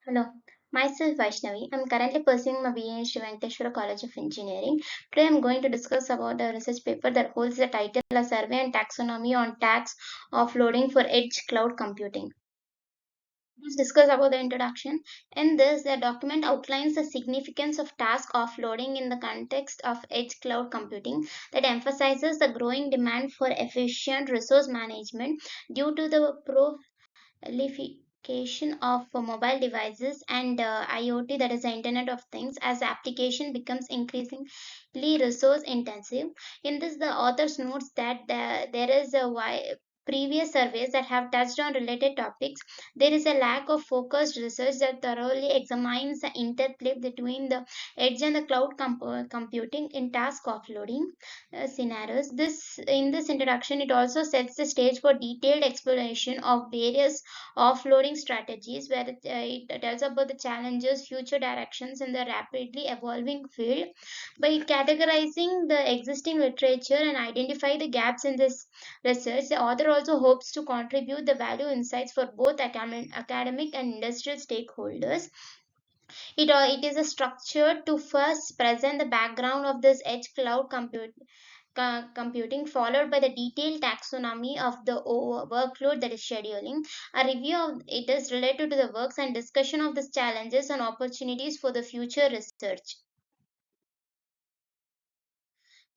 Hello, myself Vaishnavi. I'm currently pursuing my BA in Sri Venkateswara College of Engineering. Today I'm going to discuss about a research paper that holds the title A Survey and Taxonomy on Tax Offloading for Edge Cloud Computing. Let's discuss about the introduction. In this, the document outlines the significance of task offloading in the context of edge cloud computing that emphasizes the growing demand for efficient resource management due to the proliferation of mobile devices and IoT, that is the Internet of Things, as the application becomes increasingly resource intensive. In this, the authors notes that there is a previous surveys that have touched on related topics. There is a lack of focused research that thoroughly examines the interplay between the edge and the cloud computing in task offloading scenarios. This in this introduction, it also sets the stage for detailed exploration of various offloading strategies, where it tells about the challenges, future directions in the rapidly evolving field. By categorizing the existing literature and identify the gaps in this research, the author also hopes to contribute the value insights for both academic and industrial stakeholders. It is a structure to first present the background of this edge cloud computing, followed by the detailed taxonomy of the workload, that is scheduling. A review of it is related to the works and discussion of the challenges and opportunities for the future research.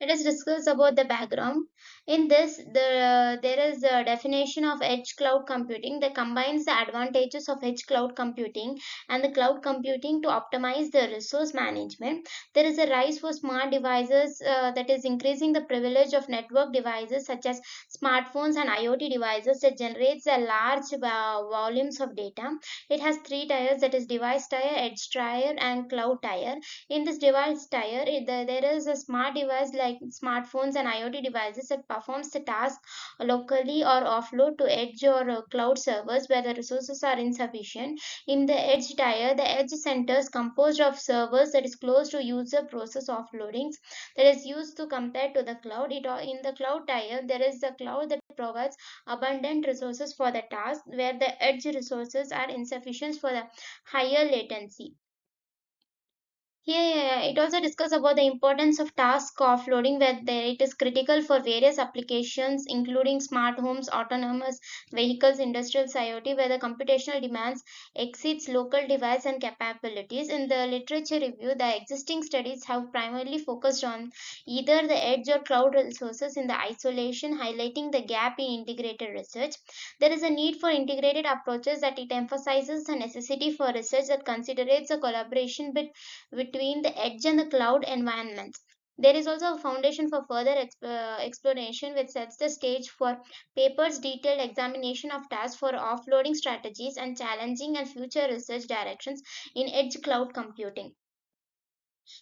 Let us discuss about the background. In this, there is a definition of edge cloud computing that combines the advantages of edge cloud computing and the cloud computing to optimize the resource management. There is a rise for smart devices that is increasing the privilege of network devices such as smartphones and IoT devices that generates a large volumes of data. It has three tiers, that is device tier, edge tier, and cloud tier. In this device tier, there is a smart device like smartphones and IoT devices that performs the task locally or offload to edge or cloud servers where the resources are insufficient. In the edge tier, the edge centers composed of servers that is close to user process offloadings that is used to compare to the cloud. In the cloud tier, there is the cloud that provides abundant resources for the task, where the edge resources are insufficient for the higher latency. Here, it also discusses about the importance of task offloading, where it is critical for various applications, including smart homes, autonomous vehicles, industrial IoT, where the computational demands exceeds local device and capabilities. In the literature review, the existing studies have primarily focused on either the edge or cloud resources in the isolation, highlighting the gap in integrated research. There is a need for integrated approaches that it emphasizes the necessity for research that considers the collaboration between the edge and the cloud environments. There is also a foundation for further exploration, which sets the stage for papers' detailed examination of tasks for offloading strategies and challenging and future research directions in edge cloud computing.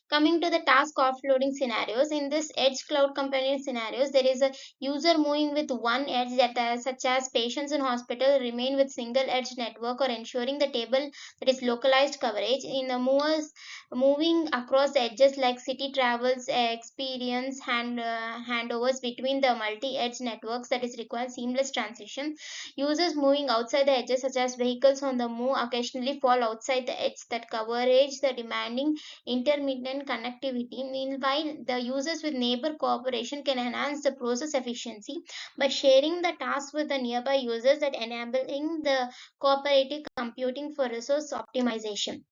Coming to the task offloading scenarios, in this edge cloud computing scenarios, there is a user moving with one edge, that such as patients in hospital remain with single edge network, or ensuring the table that is localized coverage. In the movers moving across the edges like city travels, experience handovers between the multi edge networks that is require seamless transition. Users moving outside the edges, such as vehicles on the move, occasionally fall outside the edge that coverage the demanding intermittent connectivity. Meanwhile, the users with neighbor cooperation can enhance the process efficiency by sharing the tasks with the nearby users, that enabling the cooperative computing for resource optimization.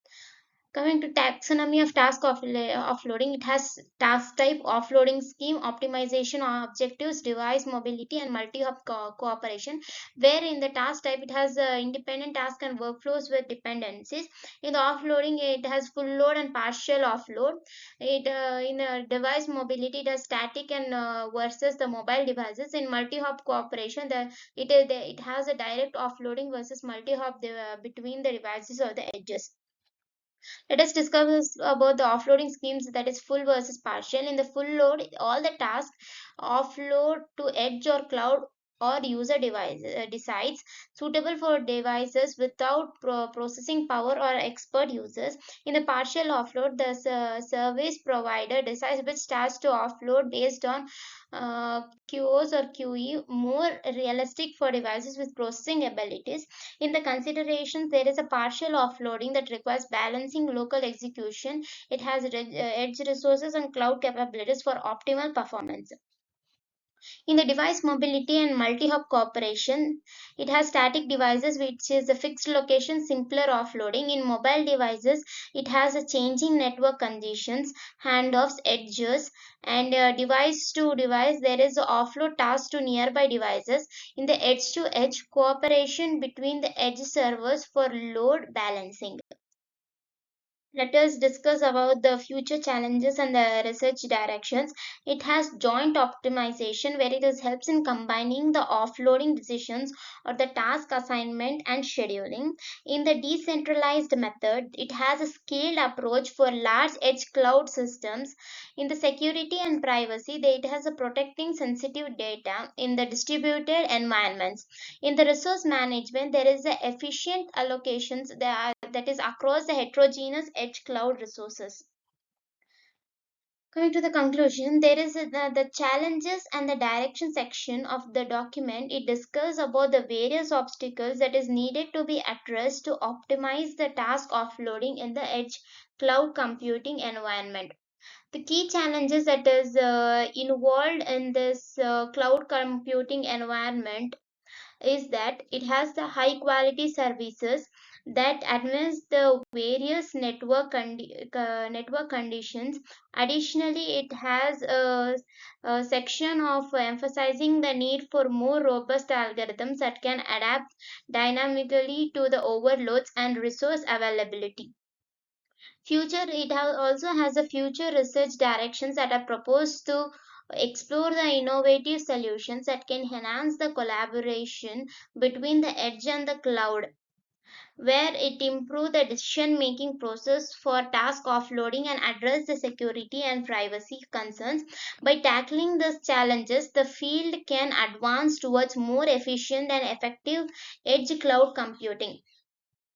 Coming to taxonomy of offloading, it has task type, offloading scheme, optimization objectives, device mobility, and multi-hub cooperation. Where in the task type, it has independent task and workflows with dependencies. In the offloading, it has full load and partial offload. It in device mobility, it has static and versus the mobile devices. In multi-hub cooperation, it has a direct offloading versus multi-hub between the devices or the edges. Let us discuss about the offloading schemes, that is full versus partial. In the full load, all the tasks offload to edge or cloud or user device decides suitable for devices without processing power or expert users. In the partial offload, the service provider decides which tasks to offload based on QoS or QE, more realistic for devices with processing abilities. In the considerations, there is a partial offloading that requires balancing local execution. It has edge resources and cloud capabilities for optimal performance. In the device mobility and multi-hub cooperation, it has static devices, which is a fixed location, simpler offloading. In mobile devices, it has a changing network conditions, handoffs, edges, and device to device. There is a offload task to nearby devices. In the edge to edge cooperation between the edge servers for load balancing. Let us discuss about the future challenges and the research directions. It has joint optimization, where it is helps in combining the offloading decisions or the task assignment and scheduling. In the decentralized method, it has a scaled approach for large edge cloud systems. In the security and privacy, it has a protecting sensitive data in the distributed environments. In the resource management, there is a efficient allocations that is across the heterogeneous edge cloud resources. Coming to the conclusion, there is the challenges and the direction section of the document. It discusses about the various obstacles that is needed to be addressed to optimize the task offloading in the edge cloud computing environment. The key challenges that is involved in this cloud computing environment is that it has the high quality services that advance the various network conditions. Additionally, it has a section of emphasizing the need for more robust algorithms that can adapt dynamically to the overloads and resource availability. Future, also has a future research directions that are proposed to explore the innovative solutions that can enhance the collaboration between the edge and the cloud, where it improve the decision making process for task offloading and address the security and privacy concerns. By tackling these challenges, the field can advance towards more efficient and effective edge cloud computing.